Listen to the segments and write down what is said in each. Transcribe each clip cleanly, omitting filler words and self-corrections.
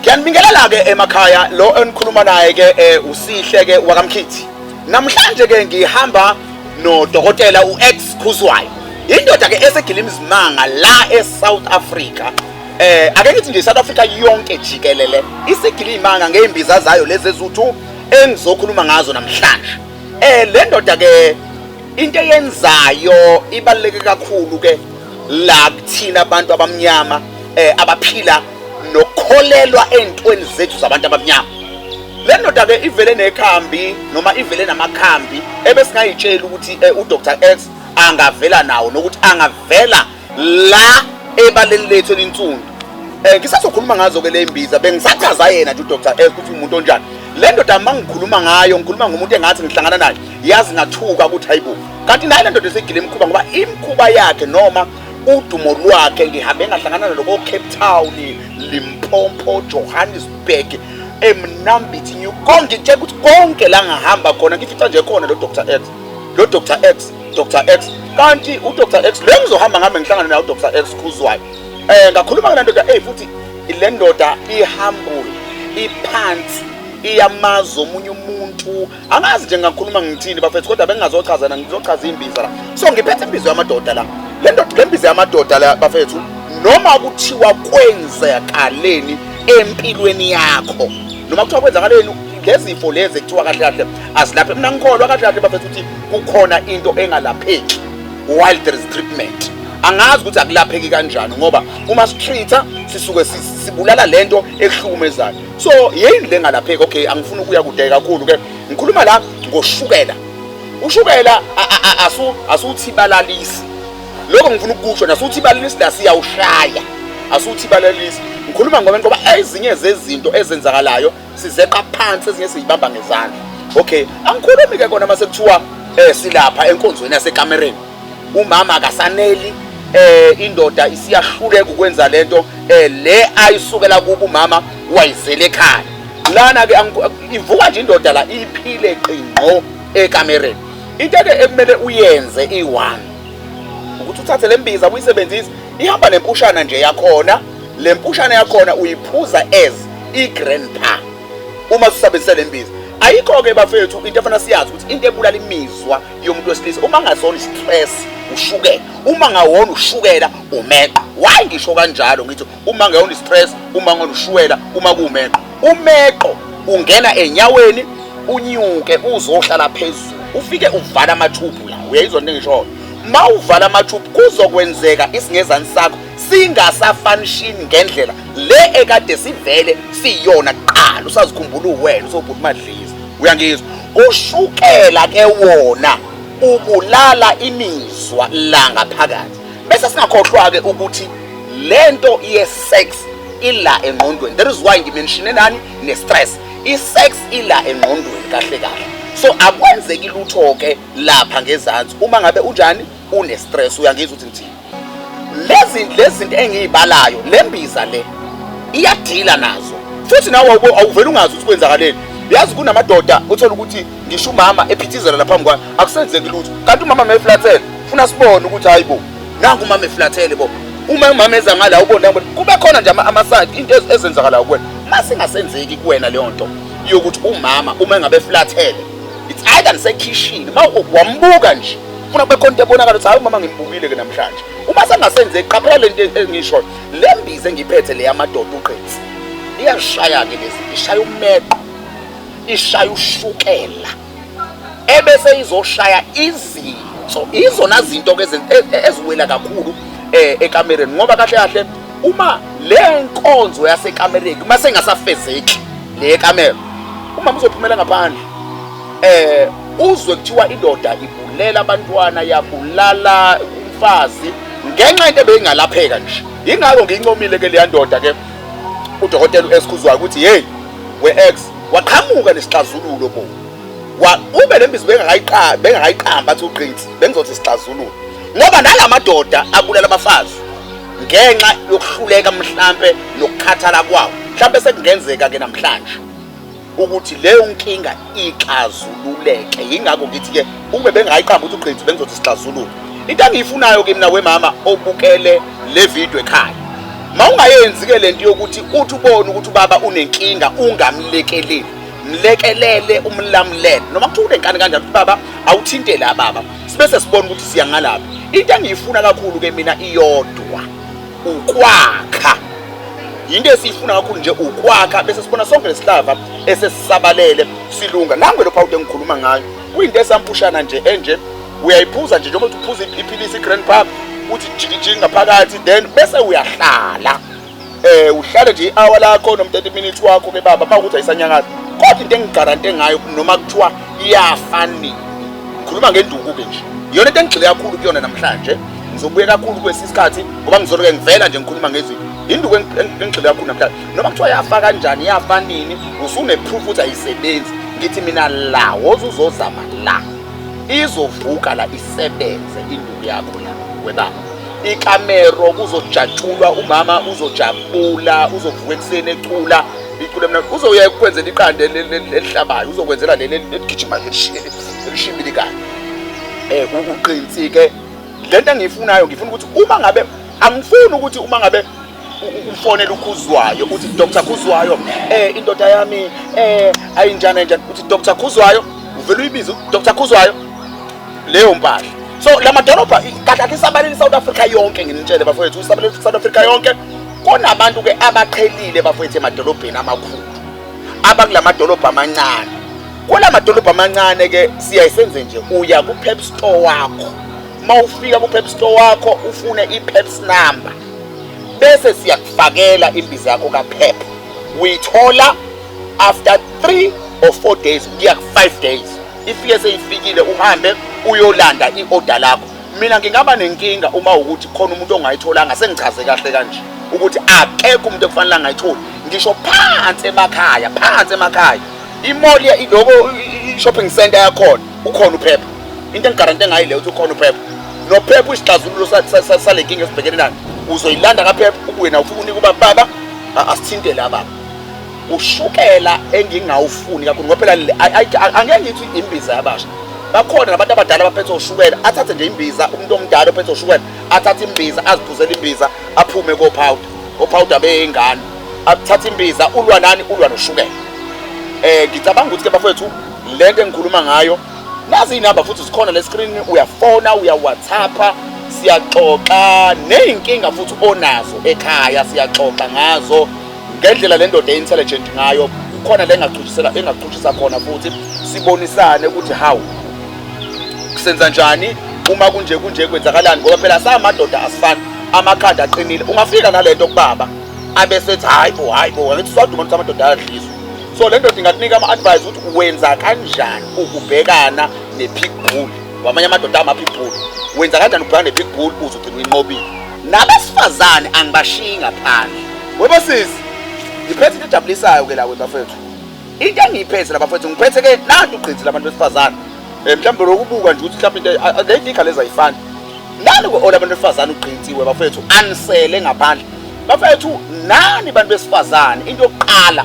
Ngiyanibingelela ke emakhaya lo enikhuluma naye ke usihle ke wakamkhithi. Namhlanje ke ngihamba no dokotela uX Khuzwayo. Indoda ke esegilima izimanga la eSouth Africa. Ake ngithi nje South Africa yonke jikelele isigilima ngeimbiza zayo lezi ezithu engizokhuluma ngazo namhlanje. Le ndoda ke into eyenzayo ibaluleke kakhulu ke la kuthina abantu abamnyama abaphila nokholelwa entweni zethu zabantu abamnyama. Le ndoda ke ivele nekhambi noma ivele namakhambi ebesingayitshela ukuthi uDr X angavela nawo nokuthi angavela la ebaleni lethu elinsundu. Ngisazokhuluma ngazo ke le imbiza bengisachaza yena nje uDr X ukuthi umuntu onjani. Le ndoda mangikhuluma ngayo ngikhuluma ngomuntu engathi ngihlangana naye yazi ngathuka ukuthi hayibo kanti naye le ndoda esegile imkhuba ngoba imkhuba yakhe noma udumo lwakhe ngihambe ngahlangana nalo Cape Town, Limpopo, Johannesburg, eMnambithi konke nje ukuthi konke la ngahamba khona ngifica nje khona lo Dr X kanti uDr X lo ngizohamba ngambe ngihlangana naye uDr X Khuzwayo. Ngakhuluma ngale ndoda futhi ile ndoda ihumble, iphansi, iyamaza omunye umuntu. Angazi nje ngakhuluma ngithini bafethu kodwa bengingazochazana ngizochaza imbiza la. So ngiphethe imbiza yamadoda la. Le ndoda le mbiza yamadoda la bafethu noma kuthiwa kwenzakaleni empilweni yakho noma kuthiwa kwenzakaleni lezifo lezi ekuthiwa kahle kahle azilaphe. Mina ngikholwa kahle kahle bafethu ukuthi kukhona into engalapheki while there is treatment. Angazi ukuthi akulapheki kanjani ngoba uma sitreata sisuke sibulala lento ehlukumezayo. So yini lengalapheki? Okay, angifuni ukuya kude kakhulu ke ngikhuluma la ngoshukela. Ushukela asuthibalalisi. Lokho ngifuna ukusho nasuthibalalisi la siyawushaya. Asuthibalalisi. Ngikhuluma ngoba ezinye zezinto ezenzakalayo sizeqa phansi ezinye siyibamba ngezandla. Okay, angikhulumi ke kona mase kuthiwa silapha enkonzweni yasekamereni. Umama akasaneli indoda isiyahluleka ukwenza lento le ayisukela kubo umama wayizele ekhaya. Lana ke ivuka nje indoda la iphile qingqo ekamereni. Into ke ekumele uyenze i1 ukuthi uthathe lembiza uyisebenzise ihamba nempushana nje yakhona. Le mpushana yakhona uyiphuza as igrandpa uma usebenzisa lembiza. Ayikho ke bafethu into efana siyazi ukuthi into ebulala imizwa yomuntu wesilisa uma ngasona stress ushukela, uma ngawona ushukela umeqo. Why ngisho kanjalo ngithi uma ngawona stress, uma ngawona ushukela, uma kumeqo. Umeqo ungena enyaweni unyuke uzohlala phezulu ufike uvala amathuphu la. Uyayizwa into engisho? Mawuvala amathuphu kuzokwenzeka isingezani sakho singasafunction ngendlela le ekade sivele siyona kuqala usazikhumbula uwena usobhuti Madlisi. Uyangizwa? Ushukela ke wona ubulala imizwa la ngaphakathi. Bese singakhohlwa ke ukuthi lento ye-sex ila engqondweni. That is why ngimenshine nani ne-stress. I-sex ila engqondweni kahle kahle. So akwenzeki lutho ke lapha ngezansi uma ngabe unjani une-stress. Uyangizwa ukuthi ngithini? Lezi zinto engiyibalayo lembiza le iyadila nazo futhi nawe awuvela ungazi ukuthi kwenzakaleni. Yazi kunamadoda uthola ukuthi ngisho umama ephithizela lapha ngwa akusenzeki lutho kanti umama mayeflathele ufuna sibone ukuthi hayibo nangu umama eflathele bo. Uma umama eza ngala ubona kube khona nje amaside into ezenzakalayo kuwena masingasenzeki kuwena leyo nto yokuthi umama uma engabe eflathele it's either nisekitchen wambuka nje ufuna kube khona ebonakala ukuthi hayi umama ngimbukile ke namhlanje. Uma sengasenzeki qaphela lento engisho lembize engiphethe le yamadoda uqhithi iyashaya ke lezi ishaya umeqo ishaya ushukela ebese izoshaya izinto izona zinto ke eziwela kakhulu ekamereni ngoba kahle kahle uma le nkonzo yasekamereni uma sengasafezeki le kamera uma uzophumela ngaphandle uzwe kuthiwa indoda ibulela abantwana yabulala umfazi ngenxa into ebeyingalapheka nje. Ingakho ngincomile ke le ndoda ke uDokotela uX Khuzwayo ukuthi hey we-X waqhamuka nesixazululo bo. Ube lembizi bengakayiqamba athi uqhithi bengizothi isixazululo ngoba nalamadoda abulala abafazi ngenxa yokuhluleka mhlambe nokukhathala kwawo. Mhlambe sekungenzeka ke namhlanje ukuthi leyo nkinga ixazululeke. Ingakho ngithi ke ube bengakayiqamba ukuthi uqhithi bengizothi isixazululo. Into engiyifunayo ke mina wemama obukele le video ekhaya Mawungayenzi ke lento yokuthi uthi ubone ukuthi ubaba unenkinga ungamlekeleli. Mlekelele umlamlele noma kuthiwa unenkani kanjani baba awuthintele ababa sibese sibona ukuthi siya ngalapha. Into engiyifuna kakhulu ke mina iyodwa ukwakha. Into esifuna kakhulu nje ukwakha bese sibona sonke lesihlava esesisabalele silunga. Nangu lo phawude engikhuluma ngayo kuyinto esampushana nje enje uyayiphuza nje njengoba uphuza iphilisi iGrandpa uthi jikijiki ngaphakathi then bese uyahlala uhlale nje i-hour lakho no 30 minutes wakho ke baba mawukuthi ayisanyakaza. Kodwa into engigarante ngayo noma kuthiwa iyafani ngikhuluma ngenduku ke nje iyona into engigxile kakhulu kuyona namhlanje ngizobuye kakhulu kwesisikhathi ngoba ngizoloke ngivela nje ngikhuluma ngezwi induku engigxile kakhulu namhlanje noma kuthiwa yafa kanjani yafa nini usune proof ukuthi ayisebenzi. Ngithi mina la wozuzozama la izovuka la isebenze induku yakho la webaba ikamero kuzojatshulwa umama uzojabula uzovuka ekseni ecula icule mina uzoya ukwenzela iqande lelihlabayo uzokwenzela leli ligijima elishibili kahle uqinsi ke lento engiyifunayo ngifuna ukuthi uma ngabe angifuni ukuthi uma ngabe umfonela uKhuzwayo uthi Dr. Khuzwayo indoda yami ayinjani uthi Dr. Khuzwayo uvela uyibiza Dr. Khuzwayo leyo mpahla. So la madolobha kahle isabaleni South Africa yonke nginitshele bafowethu isabaleni South Africa yonke kunabantu ke abaqhelile bafowethu emadolobheni amakhulu abakulamadolobha amancane. Kula madolobha amancane ke siyayisenze nje uya ku Pep Store wakho mawufika ku Pep Store wakho ufune iPeps number bese siyakufakela imbiza yakho kaPep uyithola after 3 or 4 days kuya ku 5 days ifike seyifikile uhambe uyolanda iorder lakho. Mina ngingaba nenkinga uma ukuthi khona umuntu ongayitholanga sengichaze kahle kanje ukuthi akekho umuntu okufanele angayitholi ngisho phansi emakhaya imall idoko shopping center yakhona ukhona uPep. Into engigarante ngayo le uthi ukhona uPep no Pep isixazululo sale nkinga esibhekene nayo uzoyilanda kaPep ubuye na ufuna unika ubaba baba asithinte la baba ushukela engingawufuni kakhulu ngoba phela angeke ngithi imbiza yabasha bakhona nabantu abadala abaphethe ushukela athathe nje imbiza umuntu omdala ophethe ushukela athathe imbiza aziphuzele imbiza aphume kopowder beyingane athathe imbiza ulwa nani ulwa noshukela. Ngicabanga ukuthi ke bafowethu lento engikhuluma ngayo nazi inamba futhi sikhona le screen uyafona uya WhatsApp siyaxoxa neyinkinga futhi onazo ekhaya siyaxoxa ngazo ngendlela le ndoda intelligent ngayo khona le engaxoxisa khona futhi sibonisane ukuthi how kusenza njani uma kunje kwenzakalani ngoba phela samadoda asifani amakhanda aqinile ungafika nalento kubaba abesethi hayibo ngithi swaduma ukuthi amadoda ayadliswa. So le ndoda ingakunika ama-advice ukuthi wenza kanjani ukubhekana ne-pitbull wamanye amadoda ama-pitbull wenza kanjani ukubhekana ne-pitbull uzogcina uyinqobile. Nabesifazane angibashiyi ngaphandle webo sisi ngiphethe into ejabulisayo ke la webafethu into engiyiphethe labafethu ngiphethe ke nantu uqinzi labantu besifazane mhlawumbe lokubuka nje ukuthi mhlawumbe into ngeyikhala ezayifana nani ke olabantu besifazane uqinziwe bafethu anisele ngaphandle bafethu nani bantu besifazane into yokuqala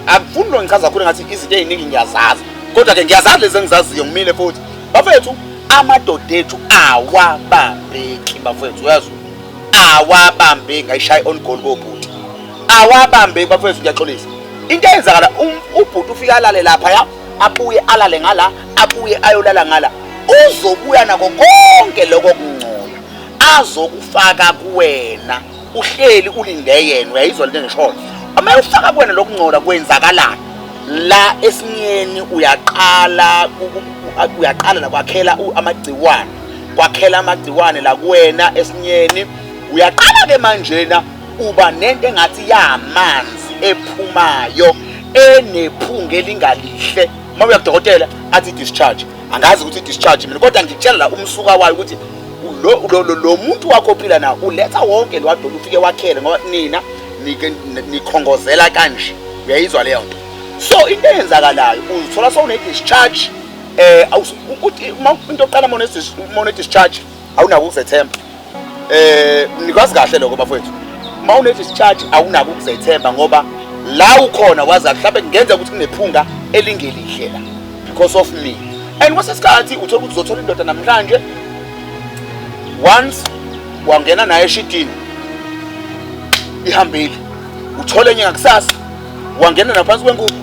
akufuni lo ngichaza kakhulu ngathi izinto eziningi ngiyazazi kodwa ke ngiyazazi lezi engizaziyo ngimile futhi bafethu amadoda ethu awabambeki bafethu uyazi awabambeki ngayishaya on goal kobhuti awabambeki bafethu ngiyaxolisa into eyenzakala ubhuti ufika alale lapha ya abuye alale ngala abuye ayolala ngala uzobuya nako konke lokho kungcola azokufaka kuwena uhleli ulinde yena uyayizwa lento engishoyo uma ufaka kuwena lokungcola kwenzakalana la esinyeni uyaqala nakwakhela kwakhela amagciwane la kuwena esinyeni uyaqala ke manjena uba nento engathi yamanzi ephumayo enephunga elingalihle mawuya kudokotela athi discharge angazi ukuthi discharge mina kodwa ngikutshela la umsuka wayo ukuthi lo muntu wakho ophila na uletha wonke lo wadola ufike wakhele ngoba nina nikhongozela kanje uyayizwa leyo nto. So into eyenzakalayo uzithola sowune discharge ukuthi into oqala mone discharge awunako ukuzethemba nikwazi kahle lokho bafowethu mawune discharge awunako ukuzethemba ngoba la ukhona wazi mhlawumbe ngenza ukuthi kunephunga elingelihle la because of me and kwasesikhathi uthola ukuthi uzothola indoda namhlanje once wangena naye eshitini ihambile. Uthole enye ngakusasa wangena naphansi kwengubo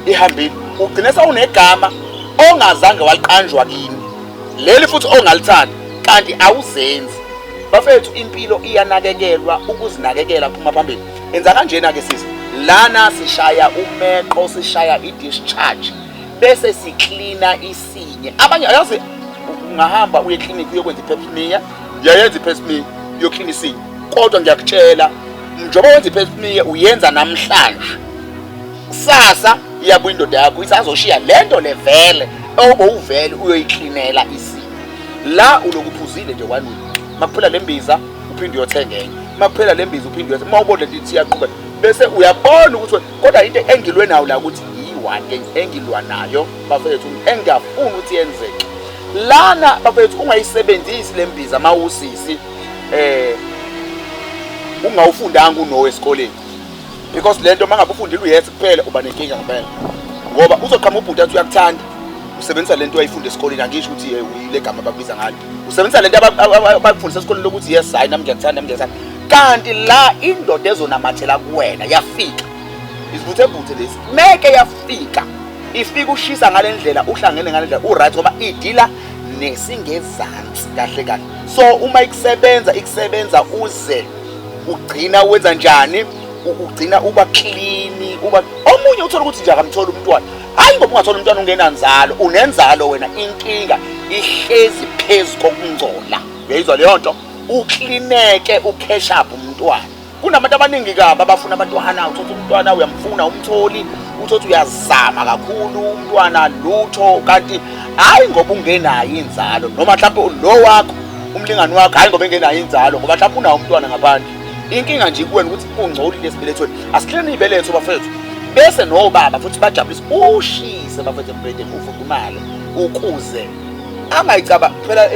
ihambile. Ugcina sawunegama ongazange waliqanjwa kini. Leli futhi ongalithanda kanti awuzenzi. Bafethu impilo iyanakekelwa, ukuzinakekela phuma phambili. Enza kanjena ke sisi. Lana sishaya umeqo, sishaya i-discharge bese siklina isinye. Abanye ayazi ungahamba uye clinic uyokwenza i-pap smear, uyayenza i-pap smear uyoklina isinye. Kodwa ngiyakutshela njengoba wenza i-pap smear uyenza namhlanje. Sasa iyabuya indoda yakho isazoshiya lento levele obowuvele uyoyiklinela isinye. La ulokuphuzile nje kwanini. Makuphela lembiza uphinde uyothenga enye. Makuphela lembiza uphinde uyothenga. Mawubona lithi iyaqhubeka bese uyabona ukuthi kodwa into engilwe nayo la ukuthi yi-one engilwa nayo bafethu engafuni ukuthi yenzeke. Lana bafethu ungayisebenzisi lembiza mawusisi ungawufundanga uno esikoleni. Because lento mangabe ufundile uyethe kuphela uba nenkinga ngempela. Ngoba uzoqhamuka ubhuti athi uyakuthanda usebenzisa lento ayifunda esikoleni angisho ukuthi uyile gama ababiza ngalo. Usebenzisa lento abakufundisa esikoleni lokuthi yes hayi nami ngiyakuthanda nami ngiyakuthanda. Kanti la indoda ezonamathela kuwena yafika. Isibuthebuthe lesi. Meke yafika. Ifika ushisa ngalendlela uhlangene ngalendlela uright ngoba idila nesingezansi kahle kahle. So uma ikusebenza uze ugcina wenza njani? Ugcina uba clean, uba omunye uthola ukuthi nje akamthola umntwana. Hayi ngoba ungathola umntwana ungenanzalo, unenzalo wena inkinga ihlezi phezulu kokungcola. Uyayizwa leyo nto? Uklineke ucash up umntwana. Kunabantu abaningi kabi abafuna abantwana, uthola umntwana uyamfuna umtholi, uthola uyazama kakhulu umntwana lutho kanti hayi ngoba ungenayo inzalo noma mhlawumbe lo wakho umlingani wakho hayi ngoba engenayo inzalo ngoba mhlawumbe unawo umntwana ngaphandle. Inkinga nje kuwena ukuthi ungcolile esibelethweni. Asikhleni ibeletho bafethu. Bese nobaba futhi bajabulisa ushise bafethu empedeni ufudumale ukuze angayicaba phela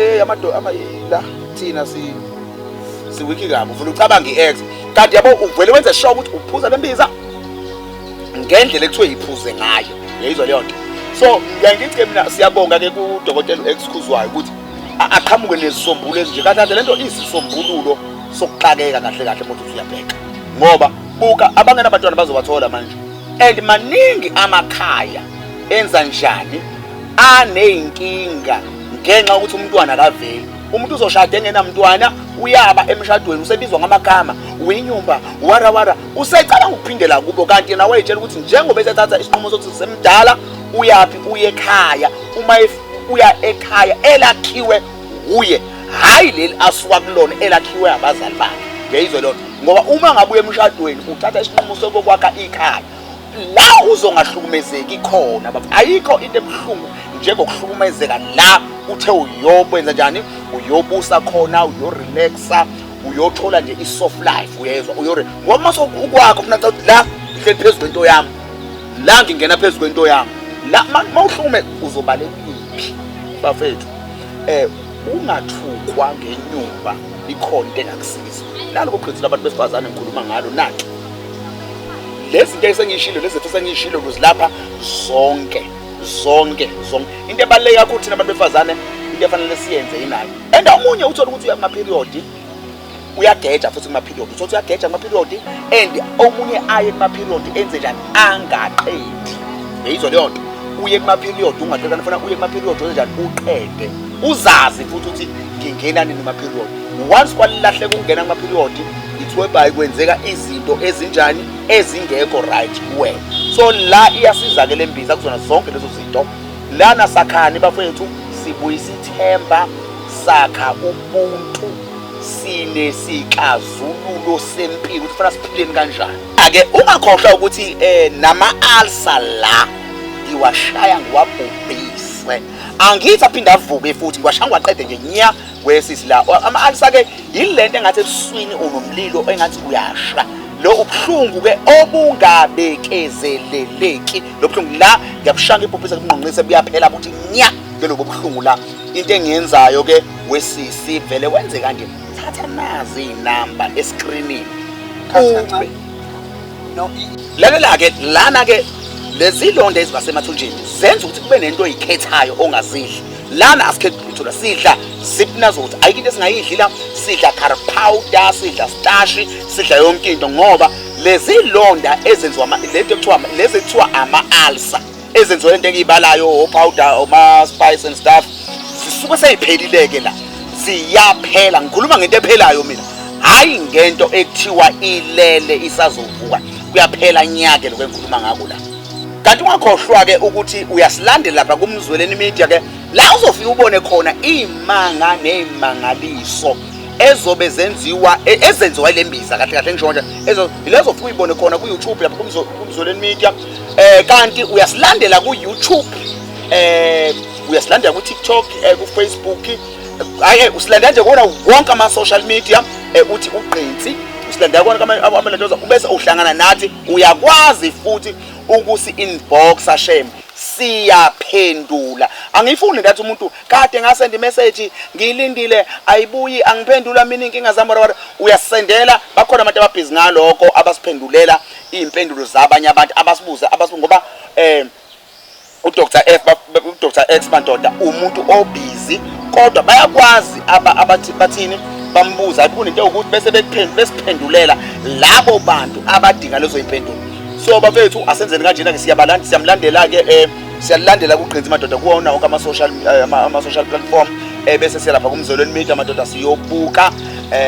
la thina siwiki kabi ufuna ucabanga i-ex kanti yabo uvele wenze sure ukuthi uphuza lembiza ngendlela ekuthiwe yiphuze ngayo. Uyayizwa leyo nto? So ngiyangithi ke mina siyabonga ke kudokotela excuse-wayo ukuthi aqhamuke nezisombululo ezinje kanti lento isisombululo sokuxakeka kahle kahle umuntu uyabheka ngoba buka abangena abantwana bazobathola manje and maningi amakhaya enza njani aneyinkinga ngenxa ukuthi umntwana akaveli. Umuntu uzoshada engenamntwana uyaba emshadweni usebizwa ngamagama uyinyumba wara usecala ukuphindela kubo kanti yena wayetshela ukuthi njengoba esethatha isinqumo sokuthi semdala uyapi uye ekhaya. Uma uya ekhaya elakhiwe uye hayi leli asuka kulona elakhiwe abazali bakhe. Ngiyizwe lona ngoba uma ngabuye emshadweni uthatha isinqumo sokwakha ikhaya la uzongahlukumezeki khona baba. Ayikho into ebuhlungu njengokuhlukumezeka la uthe uyobwenza njani uyobusa khona uyorelaxa uyothola nje isoft life. Uyezwa ngoba masokukwakho mina la ihleli phezulu kwento yami la ngingena phezulu kwento yami la mawuhlukume uzobalekiphi bafethu. Ungathukwa ngenyumba ikhona into engakusiza. Nalo kuqhithila abantu besifazane ngikhuluma ngalo nathi. Lezi zinto esengishilo lezi zethu sengishilo kuzilapha zonke. Into ebaluleke kakhulu thina abantu besifazane into efanele siyenze inayo. And omunye uthola ukuthi uyama period uyageja futhi kuma period. Uthola uyageja kuma period and omunye aye kuma period enze njani angaqedi. Uyayizwa leyo nto? Uye kuma period ungaqeda nifuna uye kuma period wenze njani uqede. Uzazi futhi ukuthi ngingena nini kuma period. Once kwalahle kungena kuma period whereby kwenzeka izinto ezinjani ezingekho right kuwena. So la iyasiza ke lembiza kuzona zonke lezo zinto. Lana sakhani bafethu sibuyisa ithemba sakha ubuntu sine sikazululo sempilo ukuthi fana siphileni kanjani. Ake ungakhohlwa ukuthi nama ulcer la iwashaya ngiwabhubhise. Angithi aphinda avuke futhi ngiwashaya ngiwaqede nje nya kwesisi la ama ulcer ke yilento engathi eswini unomlilo engathi uyasha. Lo ubhlungu ke obungabekezeleleki lo bhlungu la ngiyabushanga ibhubhisa kubunqonqise buyaphela futhi nya ke lobo bhlungu la. Into engiyenzayo ke wesisi vele wenze kanje thatha nazi inamba escreenini khatha no lalela ke lana ke lezi londe ezibasemathunjini zenza ukuthi kube nento oyikhethayo ongazidli lana asikhethe uthola sidla zipnazothi ayikho into esingayidlila sidla carb powder sidla starch sidla yonke into ngoba lezi londa ezenziwa lento ekuthiwa ama-ulcer ezenziwa lento engiyibalayo o-powder oma-spice and stuff zisuke seyiphelile-ke la ziyaphela ngikhuluma ngento ephelayo mina hayi ngento ekuthiwa ilele isazovuka kuyaphela nyake lokho engikhuluma ngako la kanti ungakhohlwa-ke ukuthi uyasilandela lapha kumzweleni media ke la uzofika ubone khona iy'manga ney'mangaliso ezobe ezenziwa ile mbiza kahle kahle ngisho nje ilezofika uyibone khona ku-YouTube lapha kumzweleni media kanti uyasilandela ku-YouTube uyasilandela ku-TikTok ku-Facebook hayi usilandela nje kona wonke ama-social media uthi uGqinsi usilandela kona amalentoza ubese uhlangana nathi uyakwazi futhi ukusi-inboxa shem siyaphendula angifuni ngathi umuntu kade ngasenda imessage ngiyilindile ayibuyi angiphendula mina inkinga zami uyasendela bakhona abantu ababhizi ngalokho abasiphendulela iy'mpendulo zabanye abantu abasibuza ngoba uDr X Bandoda umuntu obhizi kodwa bayakwazi abathi bathini bambuza ayikhona into ukuthi bese besiphendulela labo bantu abadinga lezo impendulo so bafethu asenzeni kanjena ke siyamlandela ke siyalandela kuGqinsi Madoda kuwona wonke ama social platform bese siyalapha kumzolweni media madoda siyobuka